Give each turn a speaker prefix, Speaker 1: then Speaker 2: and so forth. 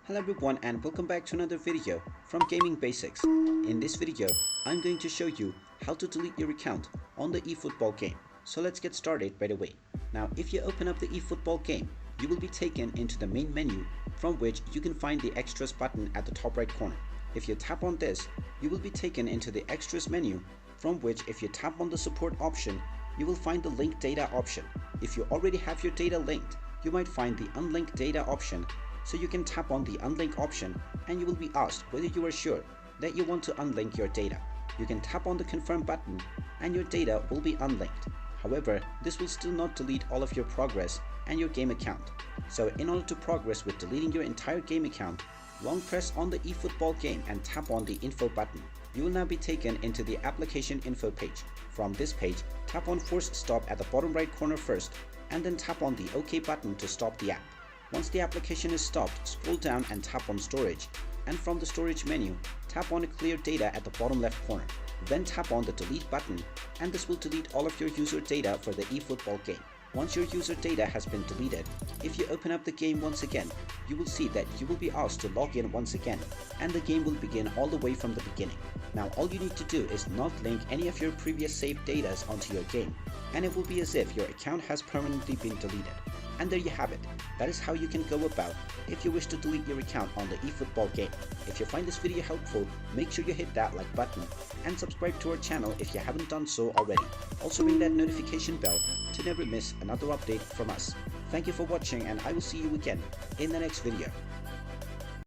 Speaker 1: Hello everyone and welcome back to another video from Gaming Basics. In this video, I'm going to show you how to delete your account on the eFootball game. So let's get started right away. Now if you open up the eFootball game, you will be taken into the main menu from which you can find the extras button at the top right corner. If you tap on this, you will be taken into the extras menu from which if you tap on the support option, you will find the link data option. If you already have your data linked, you might find the unlink data option. So you can tap on the unlink option and you will be asked whether you are sure that you want to unlink your data. You can tap on the confirm button and your data will be unlinked. However, this will still not delete all of your progress and your game account. So in order to progress with deleting your entire game account, long press on the eFootball game and tap on the info button. You will now be taken into the application info page. From this page, tap on force stop at the bottom right corner first and then tap on the OK button to stop the app. Once the application is stopped, scroll down and tap on storage, and from the storage menu, tap on clear data at the bottom left corner. Then tap on the delete button and this will delete all of your user data for the eFootball game. Once your user data has been deleted, if you open up the game once again, you will see that you will be asked to log in once again and the game will begin all the way from the beginning. Now all you need to do is not link any of your previous saved data onto your game and it will be as if your account has permanently been deleted. And there you have it. That is how you can go about if you wish to delete your account on the eFootball game. If you find this video helpful, make sure you hit that like button and subscribe to our channel if you haven't done so already. Also ring that notification bell to never miss another update from us. Thank you for watching and I will see you again in the next video.